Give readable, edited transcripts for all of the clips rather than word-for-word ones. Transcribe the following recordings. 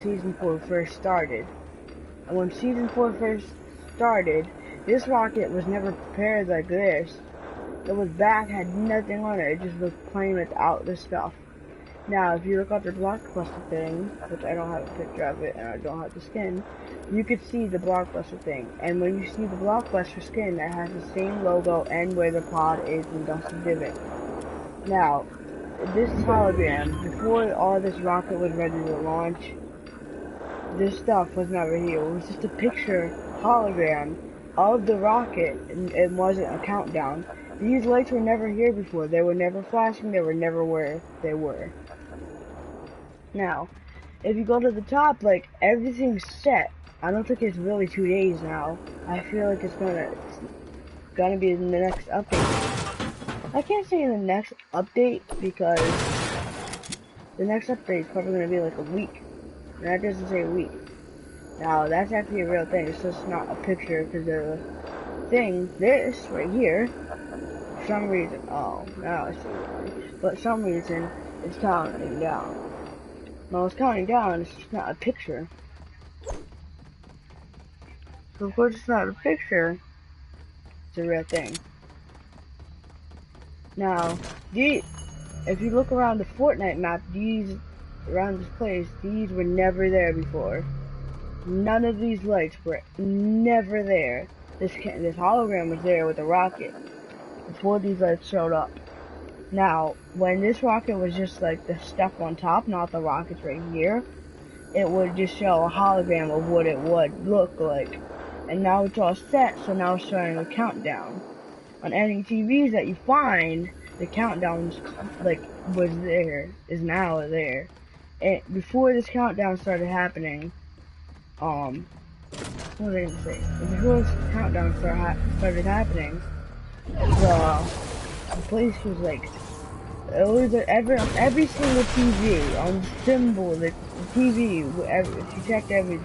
Season 4 first started. And when Season 4 first started, this rocket was never prepared like this. It was back, had nothing on it, it just was plain without the stuff. Now, if you look at the Blockbuster thing, which I don't have a picture of it and I don't have the skin, you could see the Blockbuster thing. And when you see the Blockbuster skin, it has the same logo and where the pod is in Dusty Divot. Now, this hologram, before all this rocket was ready to launch, this stuff was never here. It was just a picture hologram of the rocket, and it wasn't a countdown. These lights were never here before. They were never flashing. They were never where they were. Now, if you go to the top, like, everything's set. I don't think it's really 2 days now. I feel like it's gonna be in the next update. I can't say in the next update because the next update is probably gonna be like a week. And that doesn't say a week. Now, that's actually a real thing. It's just not a picture because the thing, this right here, for some reason, oh, now I see why. But for some reason, it's counting down. Now, it's counting down, it's just not a picture. So, of course, it's not a picture. It's a real thing. Now, if you look around the Fortnite map, around this place, these were never there before. None of these lights were never there. This hologram was there with a rocket before these lights showed up. Now, when this rocket was just like the stuff on top, not the rockets right here, it would just show a hologram of what it would look like. And now it's all set, so now it's showing a countdown. On any TVs that you find, the countdown is now there. And before this countdown started happening, what was I gonna say? Before this countdown started happening, the place was like, it was every single TV on the symbol, the TV, if you checked every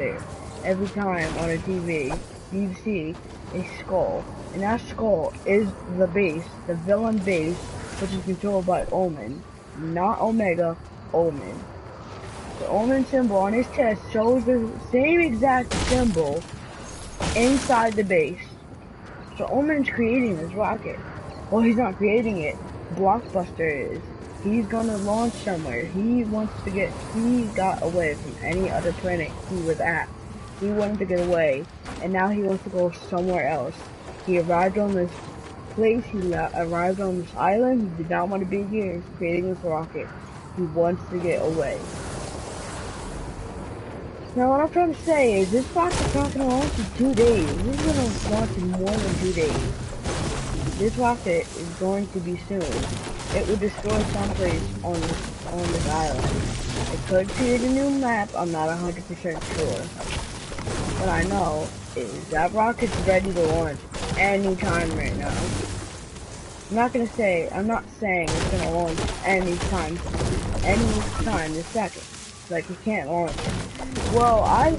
time on a TV, you see a skull, and that skull is the base, the villain base, which is controlled by Omen, not Omega, Omen. The Omen symbol on his chest shows the same exact symbol inside the base. So Omen's creating this rocket. Well, he's not creating it. Blockbuster is. He's gonna launch somewhere. He got away from any other planet he was at. He wanted to get away, and now he wants to go somewhere else. He arrived on this place, arrived on this island. He did not want to be here. He's creating this rocket. He wants to get away. Now what I'm trying to say is this rocket's not going to launch in 2 days. This is going to launch in more than 2 days. This rocket is going to be soon. It will destroy someplace on this island. It could create a new map, I'm not 100% sure. What I know is that rocket's ready to launch anytime right now. I'm not saying it's going to launch anytime this second. Like, you can't launch it. Well, I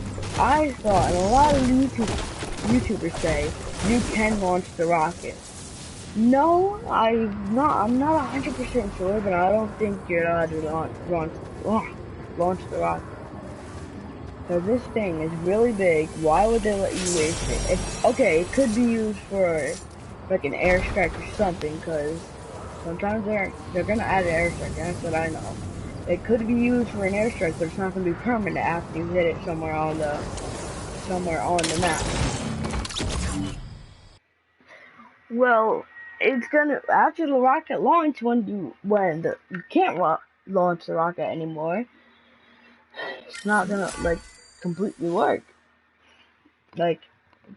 thought, and a lot of YouTubers say, you can launch the rocket. No, I'm not 100% sure, but I don't think you're allowed to launch the rocket. Because this thing is really big, why would they let you waste it? Okay, it could be used for, like, an airstrike or something, because sometimes they're gonna add an airstrike, that's what I know. It could be used for an airstrike, but it's not going to be permanent after you hit it somewhere on the map. Well, it's gonna after the rocket launch you can't launch the rocket anymore. It's not gonna like completely work. Like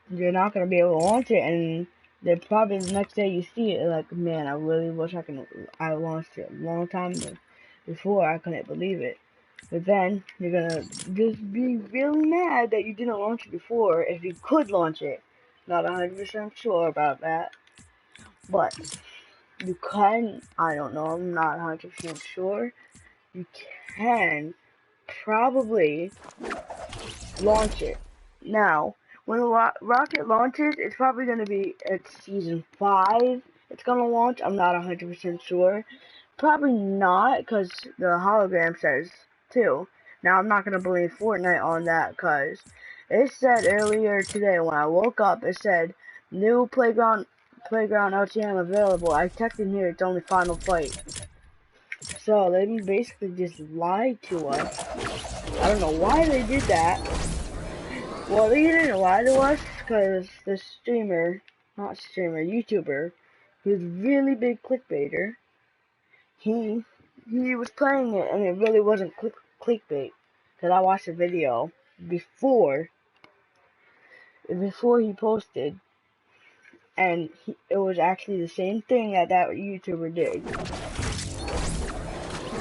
you're not gonna be able to launch it, and then probably the next day you see it like, man, I really wish I launched it a long time ago. Before, I couldn't believe it. But then, you're gonna just be really mad that you didn't launch it before if you could launch it. Not 100% sure about that. But, you can, I don't know, I'm not 100% sure. You can probably launch it. Now, when the rocket launches, it's probably gonna be at Season 5. It's gonna launch, I'm not 100% sure. Probably not, because the hologram says 2. Now I'm not gonna blame Fortnite on that, cause it said earlier today when I woke up, it said new playground LTM available. I checked in here, it's only final fight. So they basically just lied to us. I don't know why they did that. Well, they didn't lie to us, cause the YouTuber, who's really big clickbaiter, he was playing it and it really wasn't clickbait. Cause I watched the video before he posted, and it was actually the same thing that YouTuber did.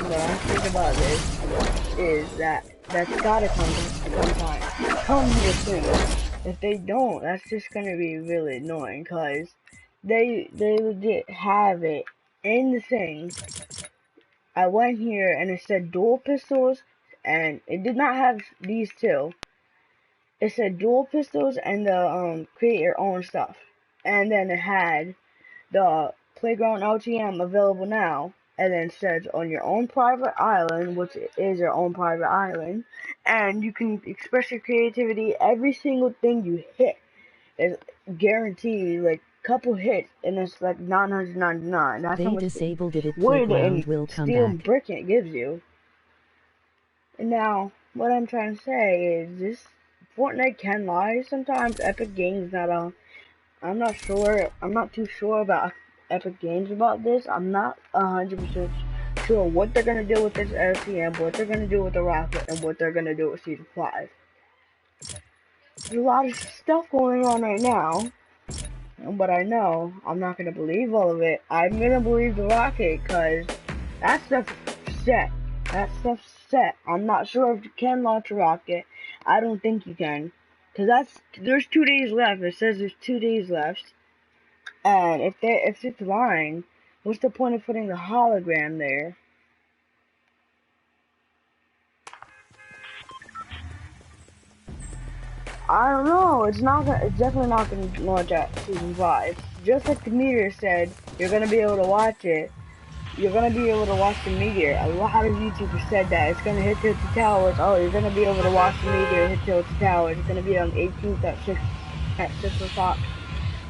What I think about this is that's gotta come here soon. If they don't, that's just gonna be really annoying, cause they legit have it in the thing. I went here and it said dual pistols, and it did not have these two. It said dual pistols and the create your own stuff, and then it had the playground LTM available now, and then it says on your own private island, which is your own private island, and you can express your creativity. Every single thing you hit is guaranteed, like couple hits, and it's like 999. That's how much disabled it. wood and will come steel back. brick it gives you. And now, what I'm trying to say is this Fortnite can lie sometimes. Epic Games not on. I'm not sure. I'm not too sure about Epic Games about this. I'm not 100% sure what they're gonna do with this LCM, what they're gonna do with the Rocket, and what they're gonna do with Season 5. There's a lot of stuff going on right now, but I know I'm not gonna believe all of it. I'm gonna believe the Rocket, cause that stuff's set. That stuff's set. I'm not sure if you can launch a rocket. I don't think you can. Cause there's 2 days left. It says there's 2 days left. And if it's lying, what's the point of putting the hologram there? I don't know. It's definitely not gonna launch at Season 5. Just like the meteor said, you're gonna be able to watch it. You're gonna be able to watch the meteor. A lot of YouTubers said that. It's gonna hit Tilted Towers. Oh, you're gonna be able to watch the meteor hit Tilted Towers. It's gonna be on 18th at 6 o'clock.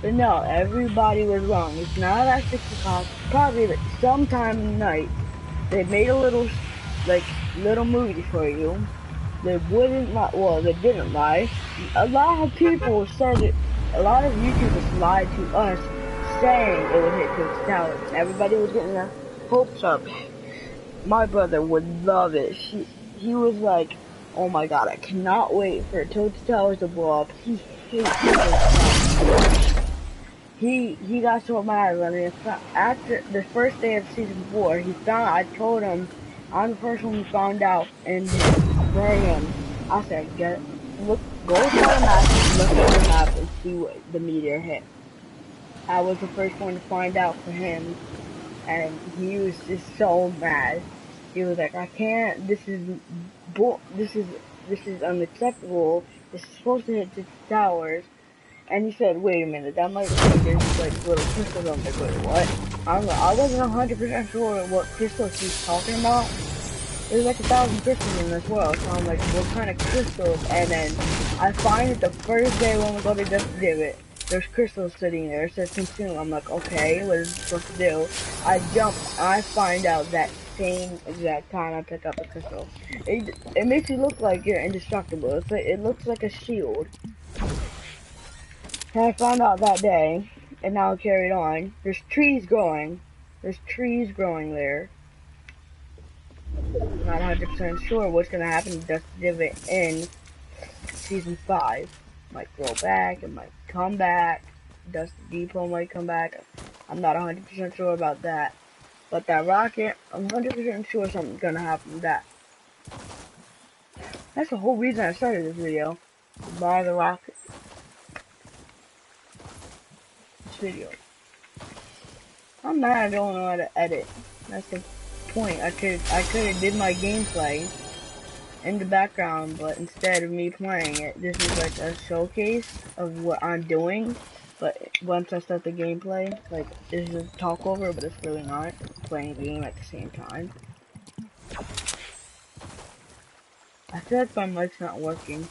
But no, everybody was wrong. It's not at 6 o'clock. Probably like sometime in the night. They made a little movie for you. They wouldn't lie. Well, they didn't lie. A lot of people said it. A lot of YouTubers lied to us, saying it would hit Tilted Towers. Everybody was getting their hopes up. My brother would love it. He was like, oh my god, I cannot wait for Tilted Towers to blow up. He hates Tilted Towers. He got so mad when after the first day of Season 4, I told him, I'm the first one who found out, and for him, I said, go to the map, look at the map, and see what the meteor hit. I was the first one to find out for him, and he was just so mad. He was like, I can't, this is unacceptable, this is supposed to hit the towers. And he said, wait a minute, that might be there's like little crystals. I'm like, wait, what? I wasn't 100% sure what crystals he's talking about. There's like 1,000 crystals in this world, so I'm like, what kind of crystals? And then I find it the first day when we go to Just Divot, there's crystals sitting there. It says consume. I'm like, okay, what is it supposed to do? I jump, I find out that same exact time I pick up a crystal. It makes you look like you're indestructible. It looks like a shield. And I found out that day, and now it carried on. There's trees growing. There's trees growing there. I'm not 100% sure what's gonna happen to Dust Divot in Season 5. Might grow back, it might come back. Dust Depot might come back. I'm not 100% sure about that. But that rocket, I'm 100% sure something's gonna happen to that. That's the whole reason I started this video. To buy the rocket. Video. I'm mad I don't know how to edit. That's the point. I could have did my gameplay in the background, but instead of me playing it, this is like a showcase of what I'm doing. But once I start the gameplay, like this is a talk over, but it's really not. I'm playing the game at the same time. I feel like my mic's not working.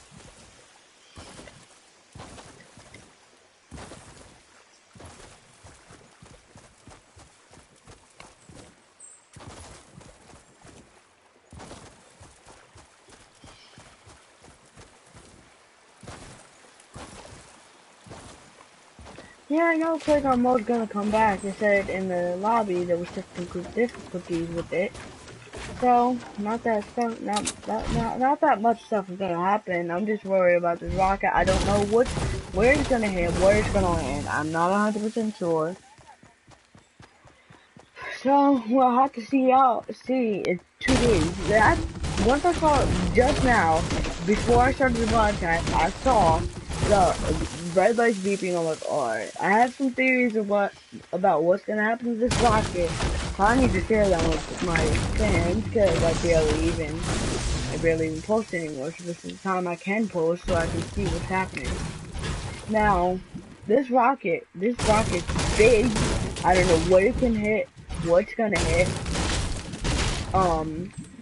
Yeah, I know playground mode's gonna come back. They said in the lobby there was technical difficulties with it. So, not that stuff, not that much stuff is gonna happen. I'm just worried about this rocket. I don't know where it's gonna hit, where it's gonna land. I'm not 100% sure. So, we'll have to see in 2 days. Once I saw it just now, before I started the broadcast, I saw the red lights beeping. I'm like, alright. I have some theories about what's gonna happen to this rocket. So I need to share them with my fans, because I barely even post anymore. So this is the time I can post so I can see what's happening. Now, this rocket's big. I don't know what it can hit, what's gonna hit.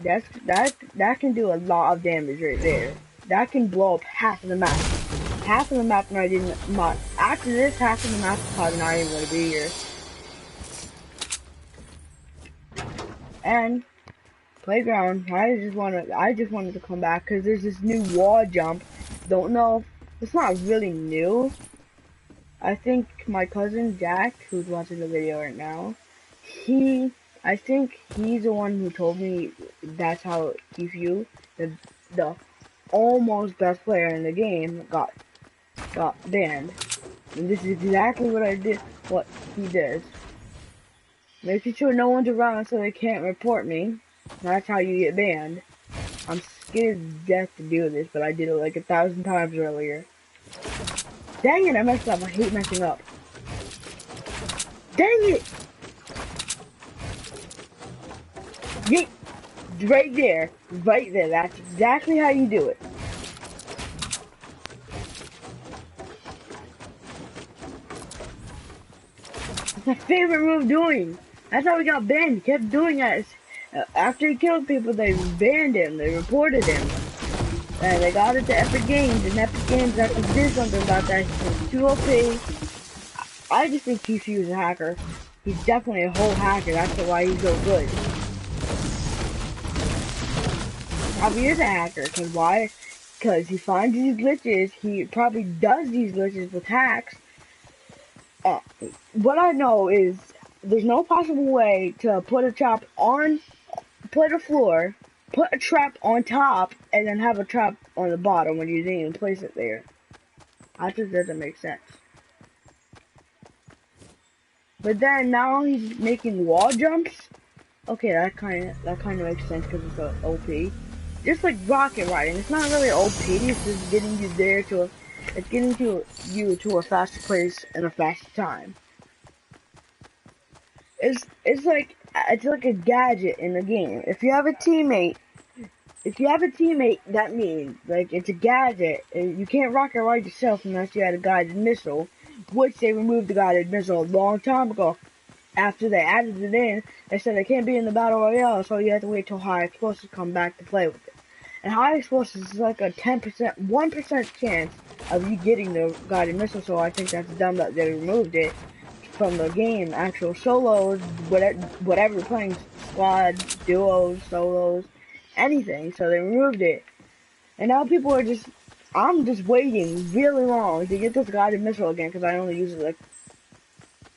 That can do a lot of damage right there. That can blow up half of the map. Half of the map after this, half of the map is probably not even gonna be here. And playground, I just wanted to come back because there's this new wall jump. Don't know, it's not really new. I think my cousin Jack, who's watching the video right now, I think he's the one who told me that's how TFU, the almost best player in the game, got banned. And this is exactly what he does. Making sure no one's around so they can't report me. That's how you get banned. I'm scared to death to do this, but I did it like 1,000 times earlier. Dang it, I messed up. I hate messing up. Dang it! Yeet! Right there. Right there. That's exactly how you do it. It's my favorite move doing. That's how we got banned. He kept doing that. After he killed people, they banned him. They reported him. And they got it to Epic Games, and Epic Games actually did something about that. He's too OP. I just think TFU is a hacker. He's definitely a whole hacker. That's why he's so good. Probably is a hacker. Cause why? Because he finds these glitches. He probably does these glitches with hacks. What I know is there's no possible way to put a trap on the floor, put a trap on top, and then have a trap on the bottom when you didn't even place it there. I just doesn't make sense. But then now he's making wall jumps. Okay, that kind of makes sense because it's a OP. Just like rocket riding, it's not really OP. It's just getting you there it's getting you to a faster place in a faster time. It's like a gadget in the game. If you have a teammate, that means like it's a gadget. You can't rocket ride yourself unless you had a guided missile, which they removed the guided missile a long time ago. After they added it in, they said it can't be in the battle royale, so you have to wait till high explosives come back to play with it. And high explosives is like a 1% chance of you getting the guided missile. So I think that's dumb that they removed it from the game. Actual solos, whatever you're playing, squads, duos, solos, anything. So they removed it, and now people are I'm just waiting really long to get this guided missile again because I only use it like,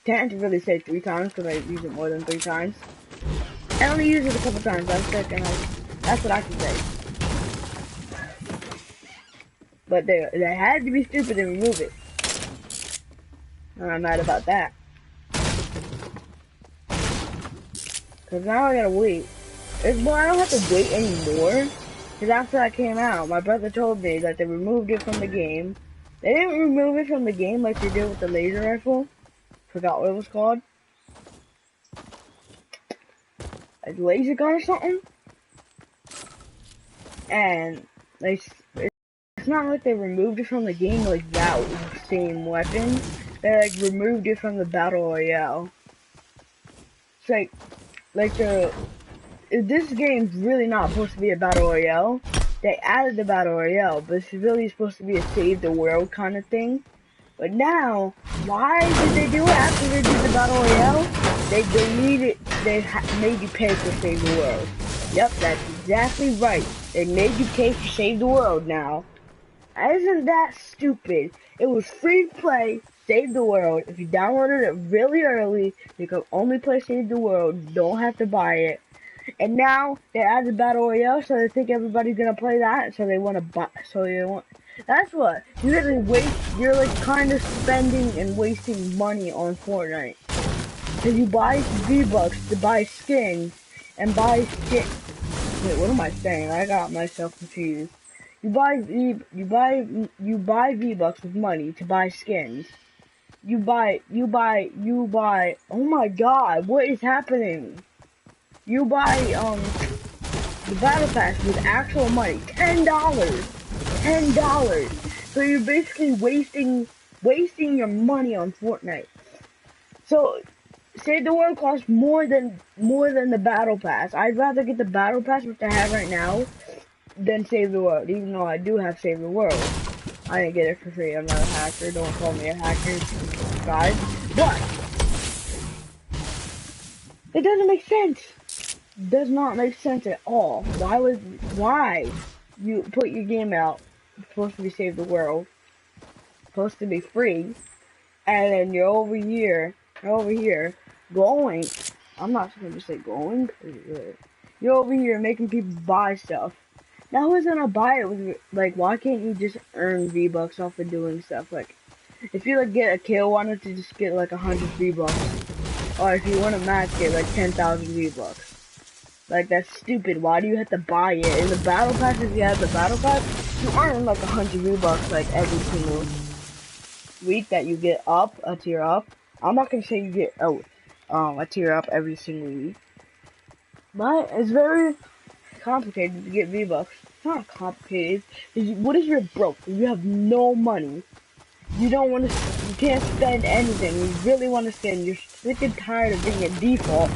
can't really say 3 times because I use it more than 3 times. I only use it a couple times. That's what I can say. But they had to be stupid and remove it. And I'm mad about that. Cause now I gotta wait. Well, I don't have to wait anymore. Cause after that came out, my brother told me that they removed it from the game. They didn't remove it from the game like they did with the laser rifle. Forgot what it was called. A laser gun or something. And it's not like they removed it from the game like that same weapon. They like removed it from the battle royale. It's like this game's really not supposed to be a battle royale. they added the Battle Royale, but it's really supposed to be a save the world kind of thing. But now, why did they do it after they did the Battle Royale? They deleted, made you pay for Save the World. Yep, that's exactly right. They made you pay for Save the World now. Isn't that stupid? It was free to play Save the World. If you downloaded it really early, you could only play Save the World. You don't have to buy it. And now they added Battle Royale, so they think everybody's gonna play that, so they want to buy. So they want. That's what you're gonna waste. You're like kind of spending and wasting money on Fortnite. Cause you buy V-Bucks to buy skins and buy skins. Wait, what am I saying? I got myself confused. You buy V-Bucks with money to buy skins. You buy. Oh my God, what is happening? You buy the battle pass with actual money, $10. So you're basically wasting your money on Fortnite. So Save the World costs more than the battle pass. I'd rather get the battle pass, which I have right now, than Save the World. Even though I do have Save the World, I didn't get it for free. I'm not a hacker. Don't call me a hacker, guys. But it doesn't make sense. Does not make sense at all. Why you put your game out? It's supposed to be Save the World, supposed to be free, and then you're over here going. I'm not supposed to say going. You're over here making people buy stuff. Now who's gonna buy it? Like, why can't you just earn V-Bucks off of doing stuff? Like, if you like get a kill, why don't you just get like 100 V-Bucks? Or if you want a match, get like 10,000 V-Bucks. Like, that's stupid. Why do you have to buy it? In the battle pass, if you have the battle pass, you earn like 100 V-Bucks like every single week that you get a tier up. I'm not gonna say you get a tier up every single week, but it's very complicated to get V-Bucks. It's not complicated. What if you're broke? You have no money. You can't spend anything. You really want to spend. You're sick and tired of being a default.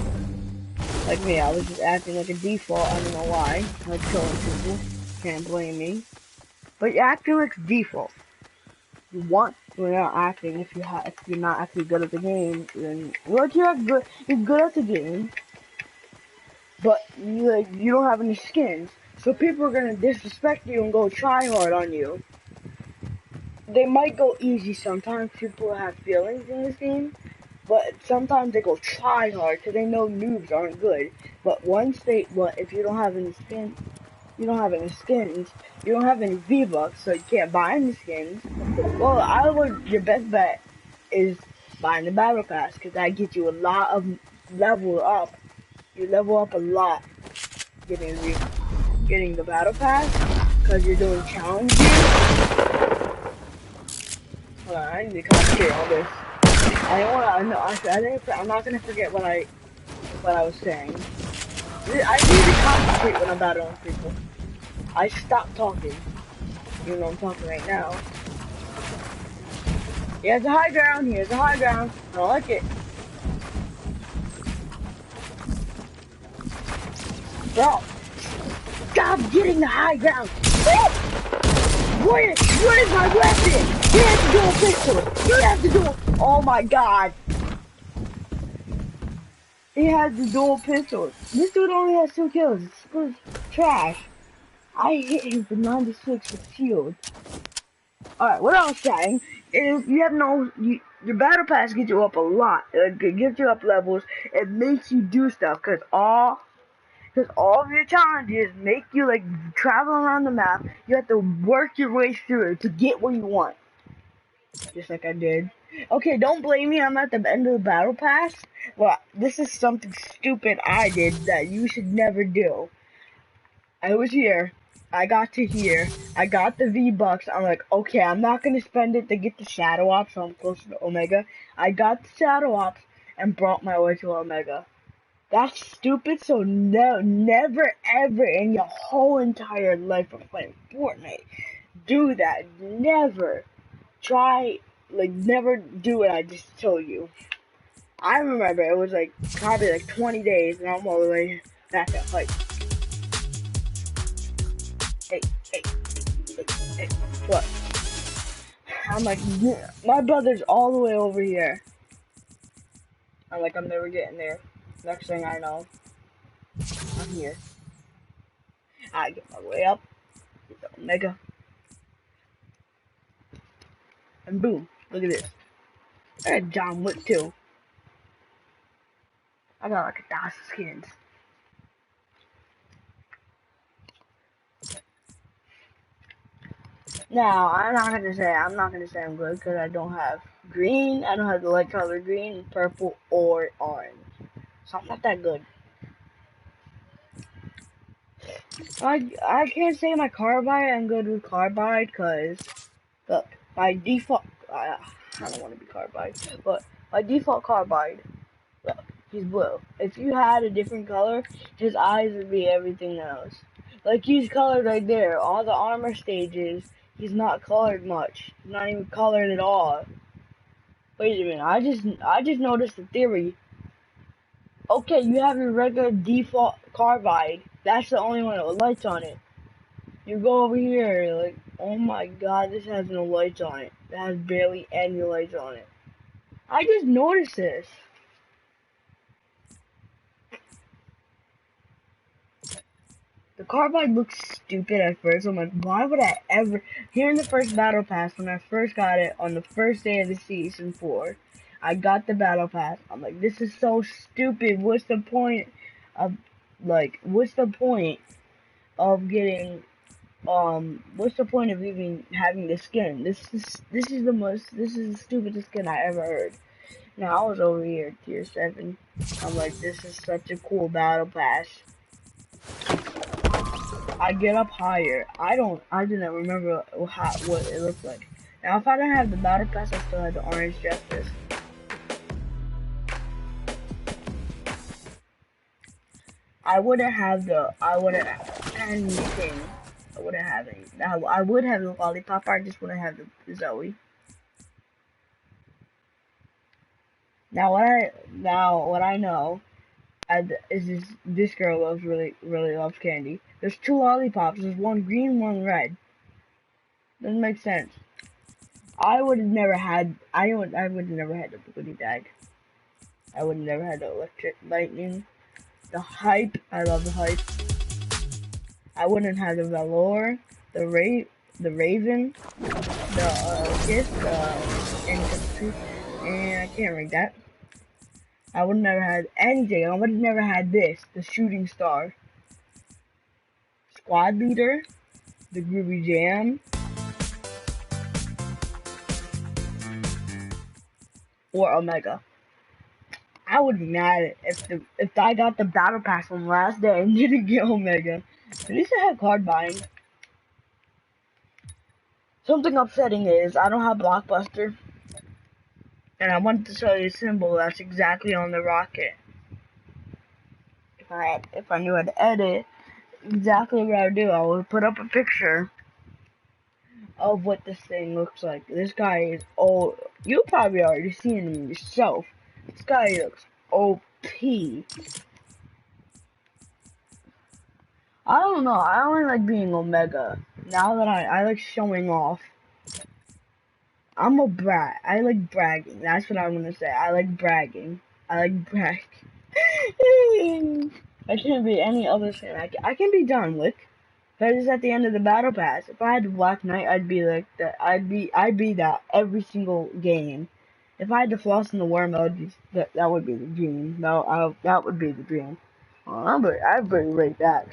Like me, I was just acting like a default. I don't know why. I was killing people. Can't blame me. But you're acting like a default. You're not acting. If you're not actually good at the game, then you're good. You're good at the game, but you don't have any skins. So people are gonna disrespect you and go try hard on you. They might go easy sometimes. People have feelings in this game. But sometimes they go try hard because they know noobs aren't good. But if you don't have any skins, you don't have any V-Bucks, so you can't buy any skins. Well, your best bet is buying the battle pass because that gets you a lot of level up. You level up a lot getting the battle pass because you're doing challenges. Hold on, I need to concentrate on this. I'm not gonna forget what I was saying. I need to concentrate when I'm battling people. I stop talking. Even though I'm talking right now. He has a high ground. I don't like it. Bro, stop getting the high ground. What is my weapon? He has to do a pistol. Oh my God. He has the dual pistols. This dude only has 2 kills. It's trash. I hit him for 96 with shield. Alright, what I was saying is your battle pass gets you up a lot. It gets you up levels. It makes you do stuff because all of your challenges make you like travel around the map. You have to work your way through it to get what you want. Just like I did. Okay, don't blame me. I'm at the end of the battle pass. Well, this is something stupid I did that you should never do. I was here. I got to here. I got the V-Bucks. I'm like, okay, I'm not going to spend it to get the Shadow Ops, so I'm close to Omega. I got the Shadow Ops and brought my way to Omega. That's stupid, so never ever in your whole entire life of playing Fortnite do that. Never. Never do what I just told you. I remember it was probably 20 days and I'm all the way back at height. Hey. What? I'm like, yeah, my brother's all the way over here. I'm like, I'm never getting there. Next thing I know, I'm here. I get my way up, get the Omega, and boom, look at this. I got John Wick too. I got like 1,000 skins. Now, I'm not gonna say I'm good because I don't have green, I don't have the light color green, purple, or orange. So I'm not that good. I can't say my carbide, I'm good with carbide because, look, by default, I don't want to be carbide, but by default carbide, look, he's blue. If you had a different color, his eyes would be everything else. Like, he's colored right there. All the armor stages, he's not colored much. He's not even colored at all. Wait a minute, I just noticed a theory. Okay, you have your regular default carbide. That's the only one with lights on it. You go over here, like, oh my god, this has no lights on it. It has barely any lights on it. I just noticed this. The carbide looks stupid at first. I'm like, why would I ever... Here in the first battle pass, when I first got it, on the first day of the season 4, I got the battle pass. I'm like, this is so stupid. What's the point of, like, what's the point of getting, what's the point of even having the skin? This is the stupidest skin I ever heard. Now, I was over here, tier 7. I'm like, this is such a cool battle pass. I get up higher. I didn't remember what it looked like. Now, if I didn't have the battle pass, I still had the orange justice. I wouldn't have anything. I wouldn't have any. Now, I would have the lollipop. I just wouldn't have the Zoe. Now, what I know is this girl really loves candy. There's 2 lollipops. There's one green, one red. Doesn't make sense. I would have never had. I would have never had the goodie bag. I would have never had the electric lightning. The hype. I love the hype. I wouldn't have the velour, the raven, the kiss, and I can't rank that. I would have never had anything. I would have never had this, the shooting star, squad leader, the groovy jam, or Omega. I would be mad if I got the battle pass on the last day and didn't get Omega. At least I had card buying. Something upsetting is I don't have Blockbuster, and I wanted to show you a symbol that's exactly on the rocket. If I knew how to edit, exactly what I would do, I would put up a picture of what this thing looks like. This guy is old. You probably already seen him yourself. This guy looks OP. I don't know. I only like being Omega. Now that I like showing off. I'm a brat. I like bragging. That's what I'm gonna say. I like bragging. I like brag. I can't be any other thing. I can be John Wick. That is at the end of the battle pass. If I had the Black Knight, I'd be like that. I'd be that every single game. If I had the Floss and the Worm, that would be the dream. No, that would be the dream. Well, I'd bring right that.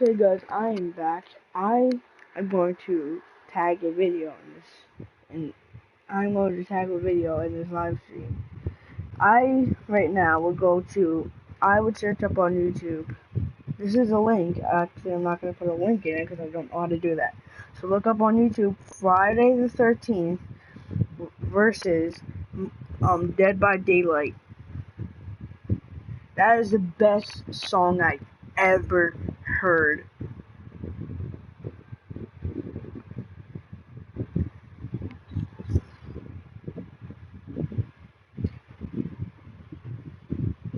Okay guys, I am back. I am going to tag a video in this, and I'm going to tag a video in this live stream. Right now will go to, I would search up on YouTube. This is a link. Actually, I'm not going to put a link in it because I don't know how to do that. So look up on YouTube, Friday the 13th versus Dead by Daylight. That is the best song I've ever heard.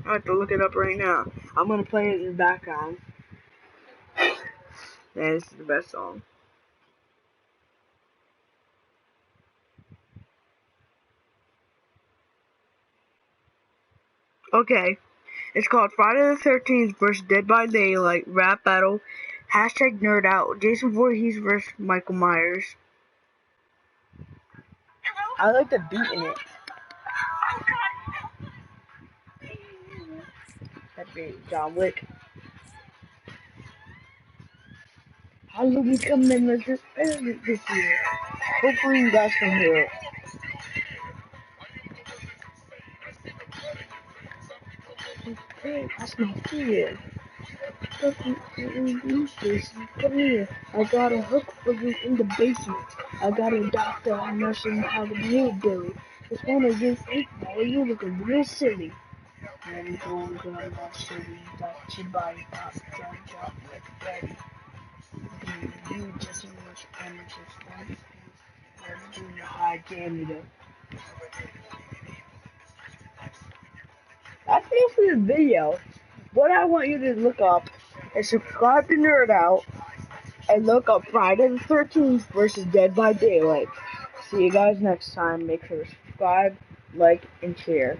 I have to look it up right now. I'm gonna play it in the background. Yeah, this is the best song. Okay, it's called Friday the 13th versus Dead by Daylight Rap Battle. Hashtag Nerd Out. Jason Voorhees versus Michael Myers. I like the beat in it. That beat, John Wick. Halloween coming this year. Hopefully you guys can hear it. Hey, that's my fear. Come here. I got a hook for you in the basement. I got a doctor and nursing how to be Billy. Just wanna get fake, boy. You looking real silly. I'm going to my city. Got your body pop, drop like daddy. You just much amateurs. Let's do the high diameter. That's it for the video. What I want you to look up is subscribe to Nerd Out and look up Friday the 13th versus Dead by Daylight. See you guys next time. Make sure to subscribe, like, and share.